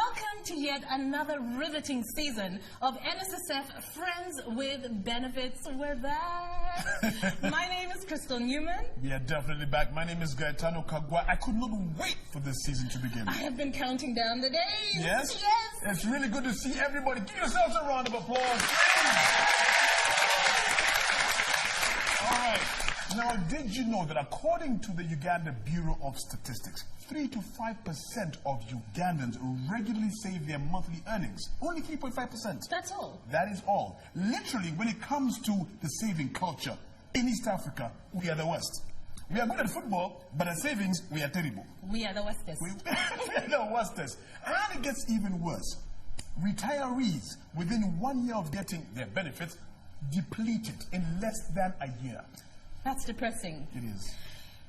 Welcome to yet another riveting season of NSSF Friends with Benefits. We're back. My name is Crystal Newman. We are definitely back. My name is Gaetano Kagwa. I could not wait for this season to begin. I have been counting down the days. Yes? It's really good to see everybody. Give yourselves a round of applause. All right. Now, did you know that according to the Uganda Bureau of Statistics, 3 to 5% of Ugandans regularly save their monthly earnings? Only 3.5%. That's all. That is all. Literally, when it comes to the saving culture, in East Africa, we are the West. We are good at football, but at savings, we are terrible. We are the Westers. We are the Westers. And it gets even worse. Retirees, within 1 year of getting their benefits, depleted in less than a year. That's depressing. It is.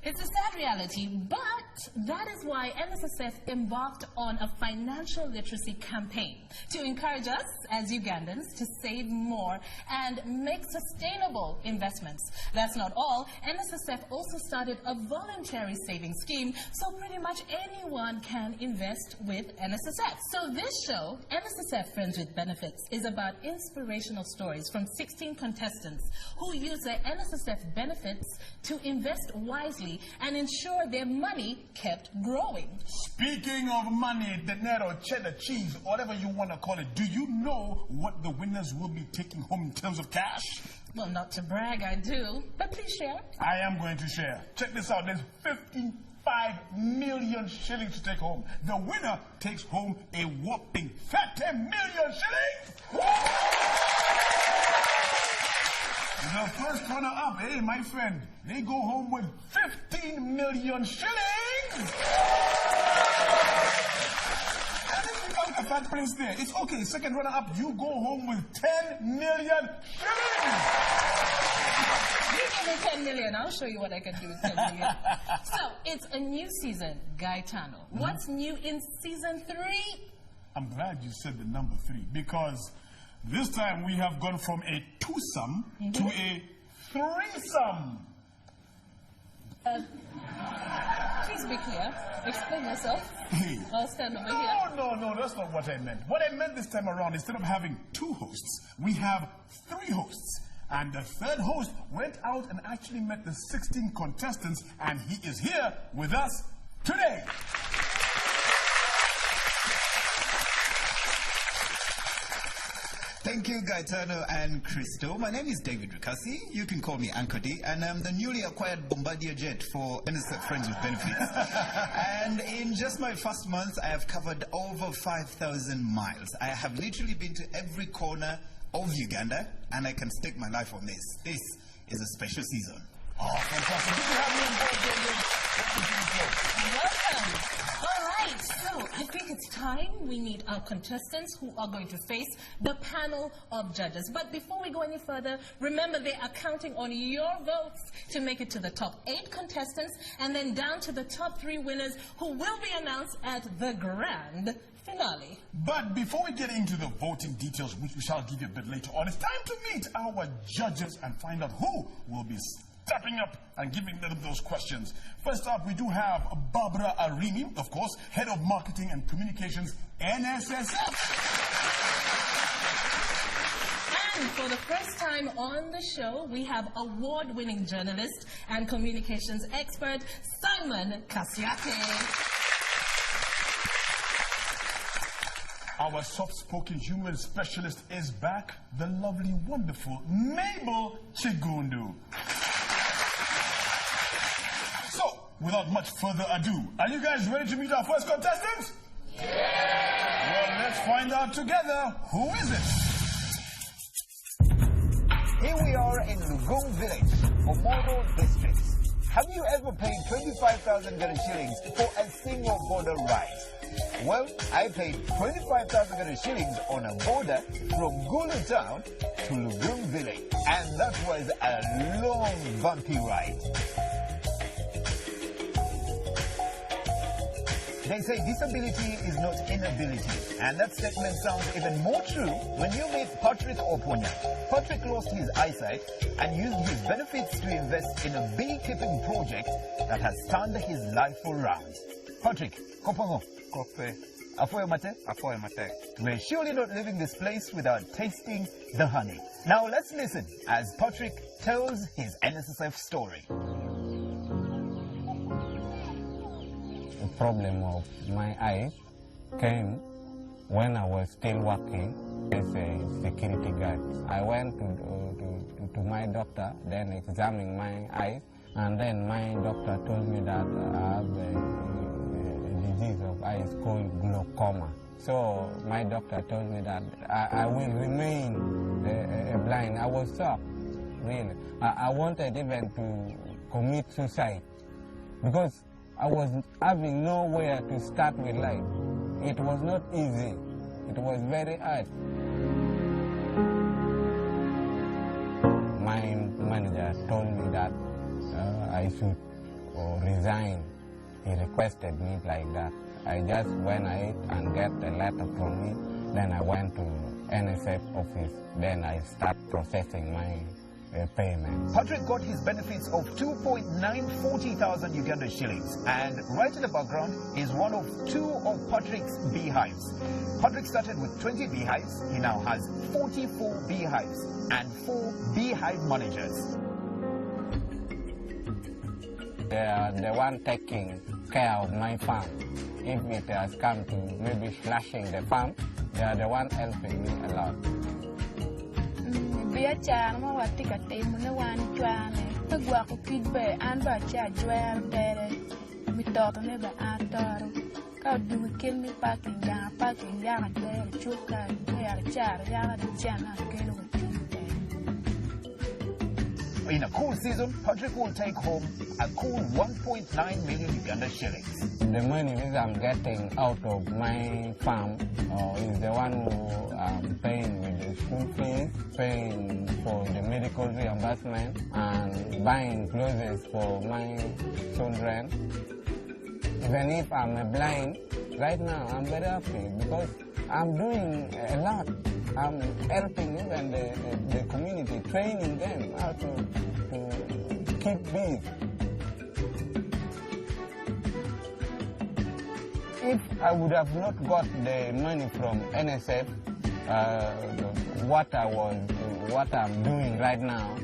It's a sad reality, but that is why NSSF embarked on a financial literacy campaign to encourage us as Ugandans to save more and make sustainable investments. That's not all. NSSF also started a voluntary saving scheme, so pretty much anyone can invest with NSSF. So this show, NSSF Friends with Benefits, is about inspirational stories from 16 contestants who use their NSSF benefits to invest wisely and ensure their money kept growing. Speaking of money, dinero, cheddar, cheese, whatever you want to call it, do you know what the winners will be taking home in terms of cash? Well, not to brag, I do, but please share. I am going to share. Check this out. There's 55 million shillings to take home. The winner takes home a whopping 30 million shillings. The first runner-up, hey, my friend, they go home with 15 million shillings. And if you got a fat place there, it's okay. Second runner-up, you go home with 10 million shillings. You give me 10 million, I'll show you what I can do with 10 million. So, it's a new season, Gaetano. What's new in season 3? I'm glad you said the number 3, because this time we have gone from a twosome to a threesome. Please be clear. Explain yourself. Hey. I'll stand over here. No, that's not what I meant. What I meant this time around, instead of having 2 hosts, we have 3 hosts. And the third host went out and actually met the 16 contestants, and he is here with us today. Thank you, Gaetano and Crystal. My name is David Rukasi. You can call me Anchor D, and I'm the newly acquired Bombardier jet for NSSF Friends with Benefits. And in just my first month, I have covered over 5,000 miles. I have literally been to every corner of Uganda, and I can stake my life on this. This is a special season. Oh, fantastic. Good to have you on board, David. Welcome. All right, so I think it's time we meet our contestants who are going to face the panel of judges. But before we go any further, remember they are counting on your votes to make it to the top 8 contestants and then down to the top 3 winners who will be announced at the grand finale. But before we get into the voting details, which we shall give you a bit later on, it's time to meet our judges and find out who will be stepping up and giving them those questions. First up, we do have Barbara Arimi, of course, Head of Marketing and Communications, NSSF. And for the first time on the show, we have award-winning journalist and communications expert, Simon Kasiake. Our soft-spoken human specialist is back, the lovely, wonderful Mabel Chigundu. So, without much further ado, are you guys ready to meet our first contestant? Yeah! Well, let's find out together. Who is it? Here we are in Lugum Village, Omoro District. Have you ever paid 25,000 Ghana shillings for a single border ride? Well, I paid 25,000 Ghana shillings on a border from Gulu town to Lugum Village. And that was a long, bumpy ride. They say disability is not inability, and that statement sounds even more true when you meet Patrick Oponya. Patrick lost his eyesight and used his benefits to invest in a beekeeping project that has turned his life around. Patrick, Kopongo. Kope. Afoy mate? Afoy mate. We're surely not leaving this place without tasting the honey. Now let's listen as Patrick tells his NSSF story. The problem of my eyes came when I was still working as a security guard. I went to my doctor, then examined my eyes, and then my doctor told me that I have a disease of eyes called glaucoma. So my doctor told me that I will remain blind. I was shocked, really. I wanted even to commit suicide because I was having nowhere to start with life. It was not easy. It was very hard. My manager told me that I should resign. He requested me like that. I just went ahead and get a letter from me. Then I went to NSSF office. Then I start processing my payment. Patrick got his benefits of 2,940,000 Uganda shillings, and right in the background is one of 2 of Patrick's beehives. Patrick started with 20 beehives. He now has 44 beehives and 4 beehive managers. They are the one taking care of my farm. If it has come to maybe slashing the farm, they are the one helping me a lot. In a cool season, Patrick will take home a cool 1.9 million Uganda shillings. The money that I'm getting out of my farm is the one who I'm paying with the school fees, paying for the medical reimbursement, and buying clothes for my children. Even if I'm blind, right now I'm very happy because I'm doing a lot. I'm helping even the community, training them how to keep bees. If I would have not got the money from NSF, what I'm doing right now,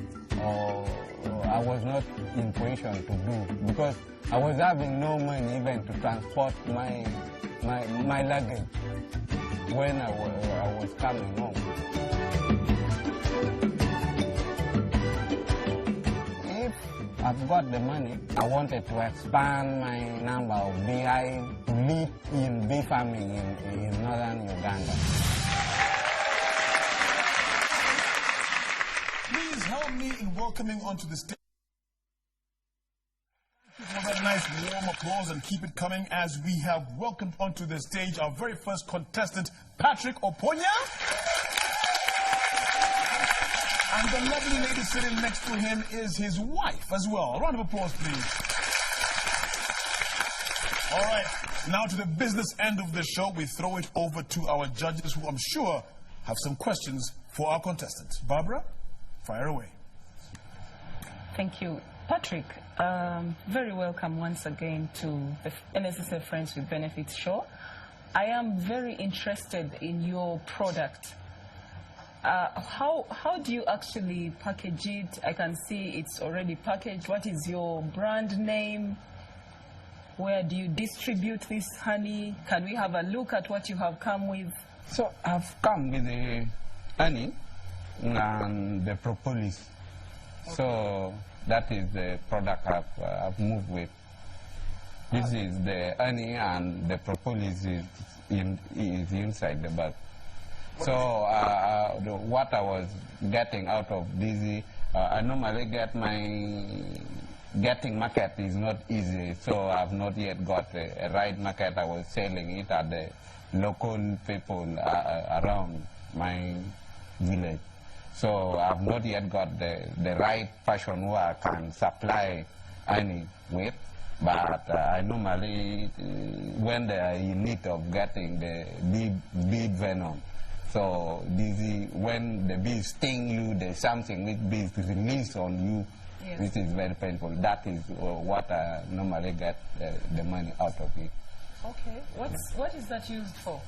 I was not in position to do because I was having no money even to transport my luggage when I was coming home. If I've got the money, I wanted to expand my number of beehives to live in bee farming in northern Uganda. Please help me in welcoming onto the stage. For that nice warm applause and keep it coming as we have welcomed onto the stage our very first contestant, Patrick Oponya. And the lovely lady sitting next to him is his wife as well. A round of applause, please. All right, now to the business end of the show, we throw it over to our judges who I'm sure have some questions for our contestants. Barbara, fire away. Thank you. Patrick, very welcome once again to the NSSF Friends with Benefits show. I am very interested in your product. How do you actually package it? I can see it's already packaged. What is your brand name? Where do you distribute this honey? Can we have a look at what you have come with? So I've come with the honey and the propolis. Okay. So that is the product I've moved with. This is the honey and the propolis is inside the bag. So what I was getting out of this, I normally get getting market is not easy, so I've not yet got a right market. I was selling it at the local people around my village. So I've not yet got the right person who I can supply honey with. But I normally, when they are in need of getting the bee venom, so when the bees sting you, there's something which bees release on you, yes, which is very painful. That is what I normally get the money out of it. Okay. What is that used for?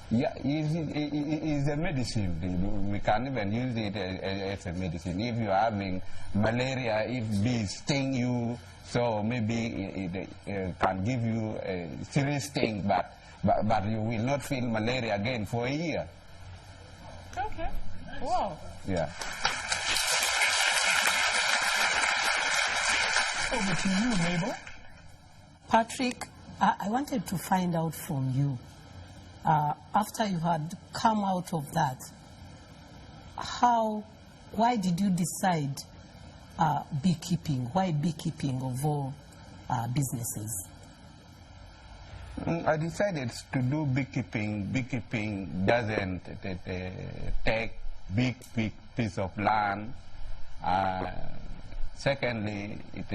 Yeah, it's a medicine. We can even use it as a medicine. If you're having malaria, if bees sting you, so maybe it can give you a serious sting, but you will not feel malaria again for a year. Okay. Wow. Yeah. Over to you, Mabel. Patrick, I wanted to find out from you, after you had come out of that, why did you decide beekeeping? Why beekeeping of all businesses? I decided to do beekeeping. Beekeeping doesn't take big piece of land. Secondly, it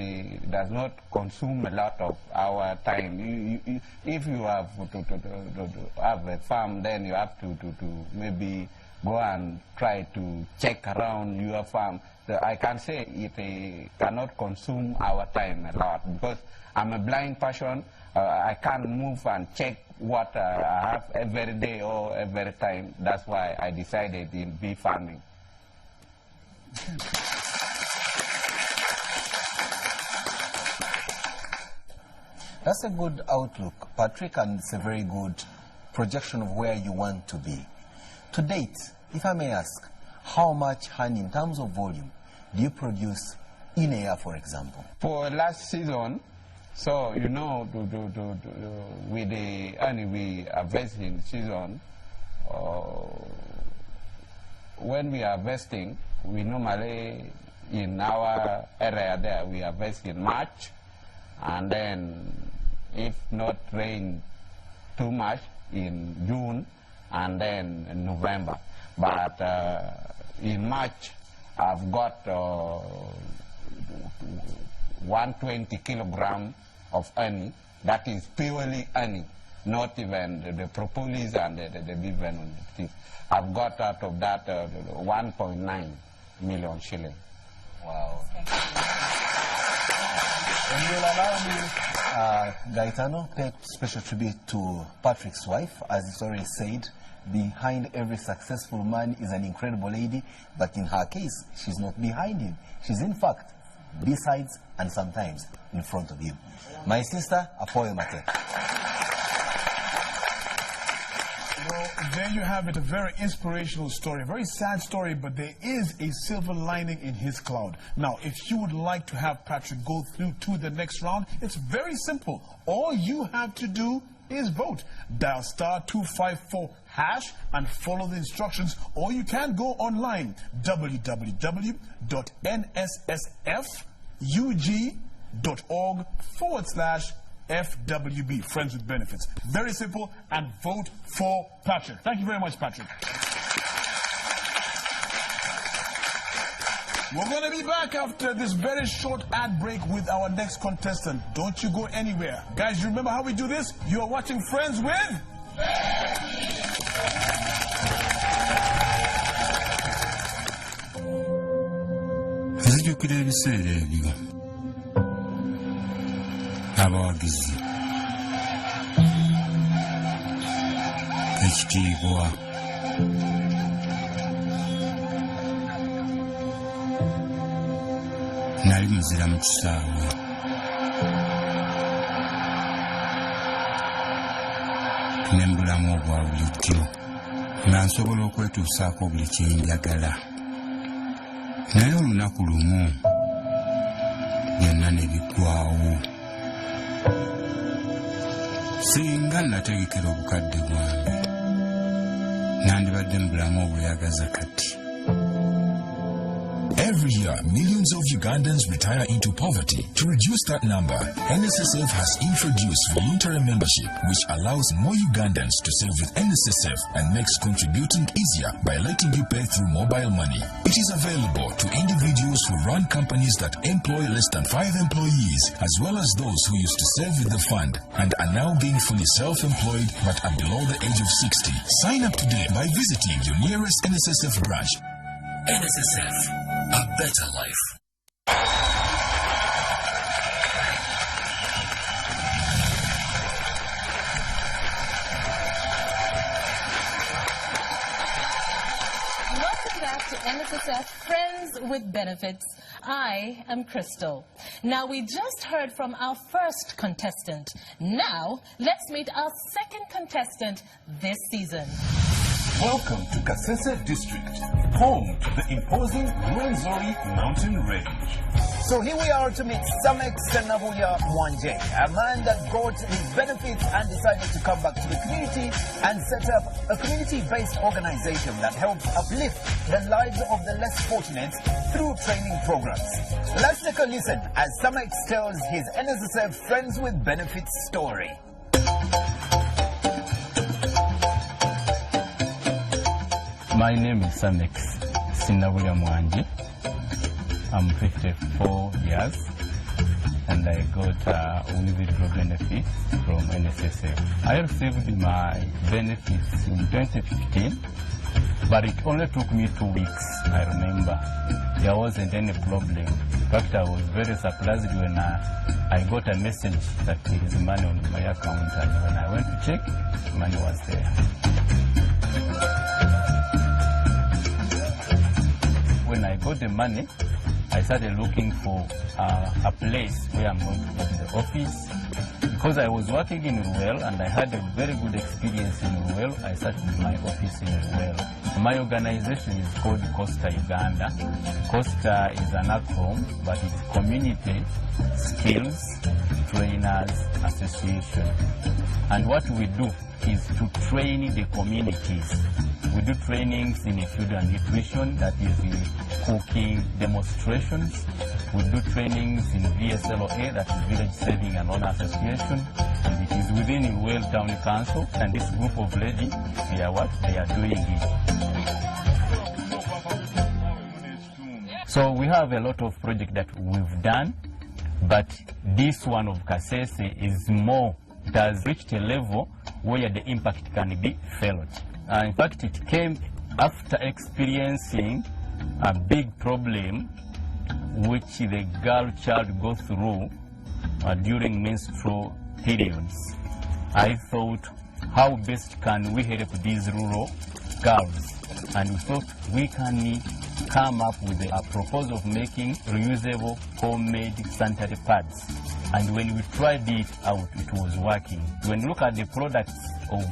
does not consume a lot of our time. If you have to have a farm, then you have to maybe go and try to check around your farm. So I can say it cannot consume our time a lot because I'm a blind person. I can't move and check what I have every day or every time. That's why I decided in bee farming. That's a good outlook, Patrick, and it's a very good projection of where you want to be. To date, if I may ask, how much honey in terms of volume do you produce in a year, for example? For last season, so you know, with the honey we harvesting season, when we are harvesting, we normally in our area there we harvest in March, and then if not rain too much in June, and then in November. But in March, I've got 120 kilograms of honey. That is purely honey, not even the propolis and the bee venom. I've got out of that 1.9 million shillings. Wow. And you'll allow me, Gaetano, pay special tribute to Patrick's wife. As it's already said, behind every successful man is an incredible lady, but in her case, she's not behind him. She's in fact besides and sometimes in front of him. My sister, Apoyo Mate. Well, there you have it, a very inspirational story, a very sad story, but there is a silver lining in his cloud. Now, if you would like to have Patrick go through to the next round, it's very simple. All you have to do is vote. Dial *254# and follow the instructions, or you can go online, www.nssfug.org/FWB, Friends with Benefits. Very simple, and vote for Patrick. Thank you very much, Patrick. We're going to be back after this very short ad break with our next contestant. Don't you go anywhere. Guys, you remember how we do this? You are watching Friends with... Nzijukira ebiseera ebyo abawagizi ekitiibwa nali muzira mu kisaawe ne mbulamu obwa bulijjo nga nsobola okwetuusaako buli kye njagala. Naye olunaku lumu byonna ne biggwaawo. Singa nategekera obukadde bwange nandibadde mu bulamu obweyagaza kati. Every year, millions of Ugandans retire into poverty. To reduce that number, NSSF has introduced voluntary membership, which allows more Ugandans to save with NSSF and makes contributing easier by letting you pay through mobile money. It is available to individuals who run companies that employ less than 5 employees, as well as those who used to save with the fund and are now being fully self-employed but are below the age of 60. Sign up today by visiting your nearest NSSF branch. NSSF. A better life. NSSF Friends with Benefits. I am Crystal. Now, we just heard from our first contestant. Now, let's meet our second contestant this season. Welcome to Kasese District, home to the imposing Rwenzori mountain range. So here we are to meet Samek Senabuya Mwanje, a man that got his benefits and decided to come back to the community and set up a community-based organization that helps uplift the lives of the less fortunate through training programs. Let's take a listen as Samek tells his NSSF Friends with Benefits story. My name is Samek Senabuya Mwanje. I'm 54 years and I got individual benefits from NSSF. I received my benefits in 2015, but it only took me 2 weeks, I remember. There wasn't any problem. In fact, I was very surprised when I got a message that there is money on my account, and when I went to check, money was there. When I got the money, I started looking for a place where I'm going to go to the office. Because I was working in Ruel and I had a very good experience in Ruel, I started my office in Ruel. My organization is called Costa Uganda. Costa is an acronym, but it's Community Skills Trainers Association. And what we do is to train the communities. We do trainings in food and nutrition, that is in cooking demonstrations. We do trainings in VSLOA, that is Village Saving and Honor Association. And it is within Whale Town Council. And this group of ladies, they are what? They are doing it. So we have a lot of projects that we've done, but this one of Kasese is more, it has reached a level where the impact can be felt. In fact, it came after experiencing a big problem which the girl child goes through during menstrual periods. I thought, how best can we help these rural girls? And we thought we can come up with a proposal of making reusable homemade sanitary pads. And when we tried it out, it was working. When you look at the products of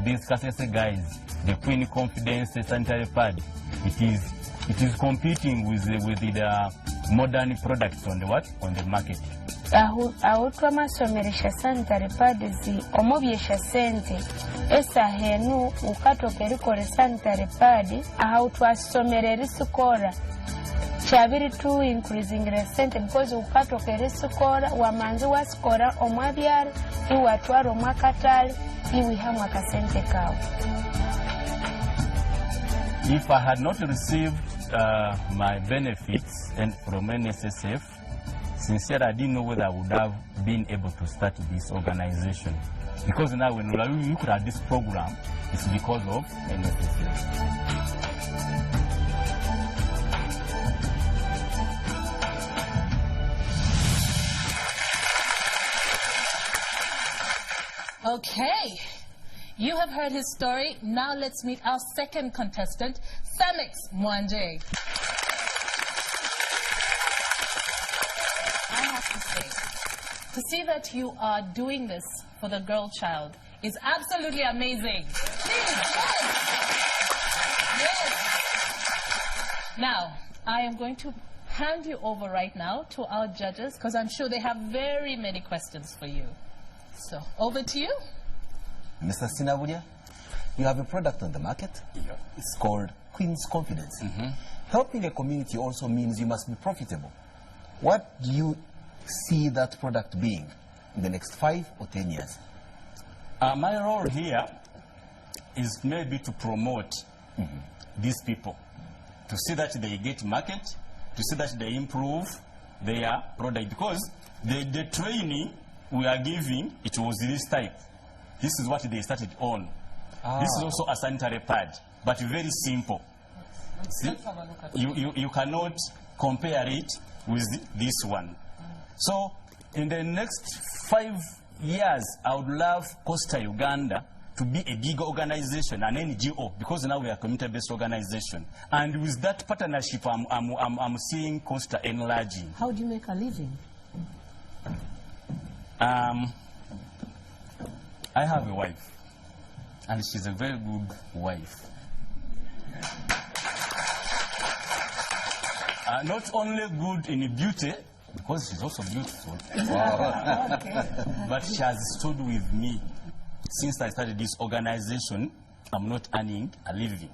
these Kasese guys, the Queen Confidence sanitary pad, it is competing with the modern products on the market. aho twamasomeresha sanitary pads omubyesha sente esa henu ukatoka erikore sanitary pad aho twasomera erisikora chabiri tu increasing the sente because ukatoka erisikora wamanzi wasikora omwabyara iwatwara omwakatale iwihamwa akasente kawe. If I had not received my benefits from NSSF, sincerely, I didn't know whether I would have been able to start this organization. Because now when you look at this program, it's because of NSSF. Okay, you have heard his story. Now let's meet our second contestant, Samek Mwanje. I have to say, to see that you are doing this for the girl child is absolutely amazing. Please, yes. Now, I am going to hand you over right now to our judges because I'm sure they have very many questions for you. So, over to you. Mr. Senabuya, you have a product on the market. Yeah. It's called Queen's Confidence. Helping a community also means you must be profitable. What do you see that product being in the next 5 or 10 years? My role here is maybe to promote these people, to see that they get market, to see that they improve their product. Because the training we are giving, it was this type. This is what they started on. This is also a sanitary pad, but very simple. See? You cannot compare it with this one. So in the next 5 years, I would love Costa Uganda to be a big organization, an NGO, because now we are a community-based organization. And with that partnership, I'm seeing Costa enlarging. How do you make a living? I have a wife, and she's a very good wife. Not only good in beauty, because she's also beautiful, but she has stood with me since I started this organization. I'm not earning a living,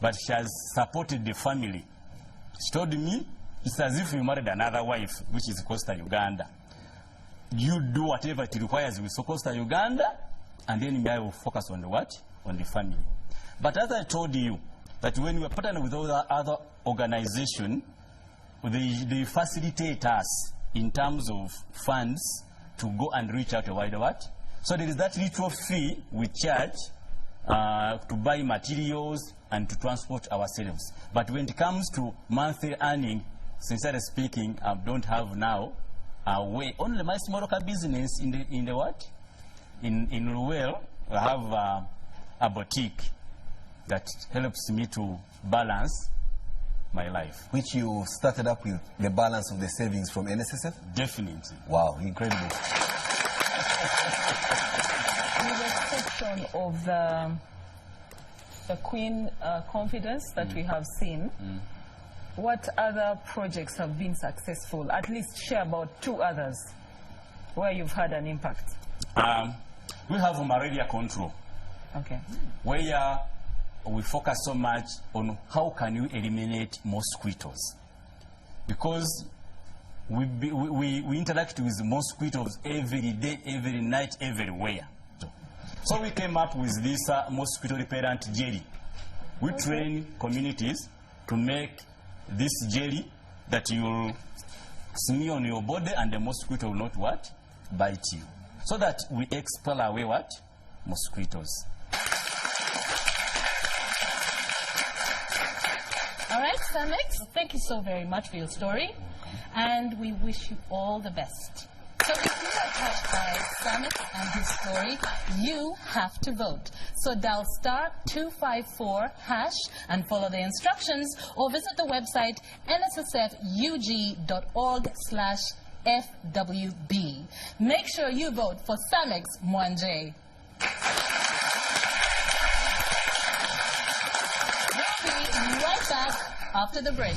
but she has supported the family. She told me, it's as if you married another wife, which is Costa Uganda. You do whatever it requires with Costa Uganda, and then I will focus on the what? On the family. But as I told you, that when we are partnering with other organizations, they facilitate us in terms of funds to go and reach out a wider what? So there is that little fee we charge to buy materials and to transport ourselves. But when it comes to monthly earning, sincerely speaking, I don't have now a way. Only my small local business in the what? In Ruel, I have a boutique that helps me to balance my life. Which you started up with the balance of the savings from NSSF? Definitely. Wow, incredible. With the exception of the Queen Confidence that we have seen, what other projects have been successful? At least share about 2 others where you've had an impact. We have malaria control. Okay. Where we focus so much on how can you eliminate mosquitoes. Because we interact with mosquitoes every day, every night, everywhere. So we came up with this mosquito repellent jelly. We train communities to make this jelly that you'll smear on your body and the mosquito will not what? Bite you. So that we expel away what? Mosquitoes. All right, Samex, thank you so very much for your story, and we wish you all the best. So if you are touched by Samex and his story, you have to vote. So dial *254# and follow the instructions, or visit the website nssfug.org/FWB. Make sure you vote for Samex Mwanje. We'll be right back after the break.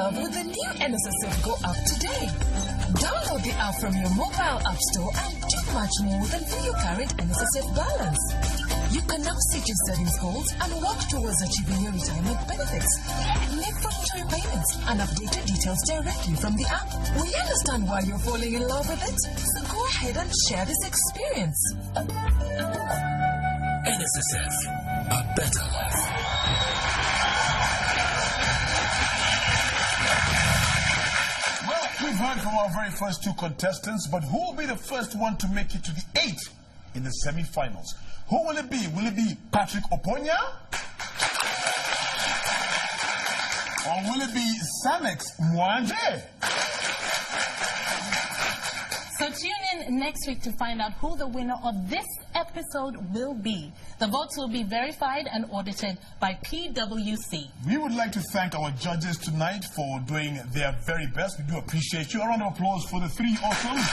With the new NSSF Go app today. Download the app from your mobile app store and do much more than fill your current NSSF balance. You can now set your savings goals and work towards achieving your retirement benefits. Make voluntary payments and update your details directly from the app. We understand why you're falling in love with it, so go ahead and share this experience. NSSF, a better life. We've heard from our very first 2 contestants, but who will be the first one to make it to the 8 in the semi-finals? Who will it be? Will it be Patrick Oponya? Or will it be Samex Mwanje? So tune in next week to find out who the winner of this episode will be. The votes will be verified and audited by PwC. We would like to thank our judges tonight for doing their very best. We do appreciate you. A round of applause for the 3 awesomes.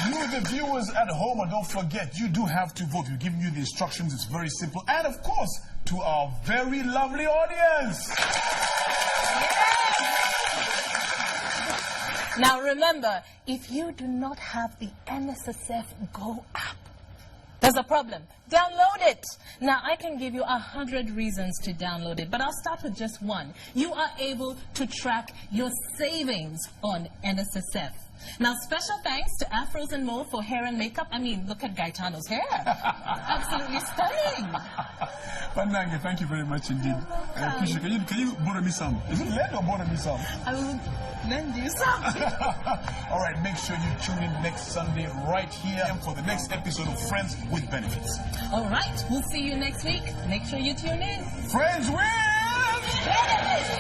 You, the viewers at home, and don't forget, you do have to vote. We've given you the instructions. It's very simple. And, of course, to our very lovely audience. Now remember, if you do not have the NSSF Go app, there's a problem. Download it. Now I can give you 100 reasons to download it, but I'll start with just one. You are able to track your savings on NSSF. Now, special thanks to Afros and More for hair and makeup. I mean, look at Gaetano's hair. Absolutely stunning. Pandange, thank you very much indeed. I appreciate it. Can you borrow me some? Is it lend or borrow me some? I will lend you some. All right, make sure you tune in next Sunday right here for the next episode of Friends with Benefits. All right, we'll see you next week. Make sure you tune in. Friends with Benefits!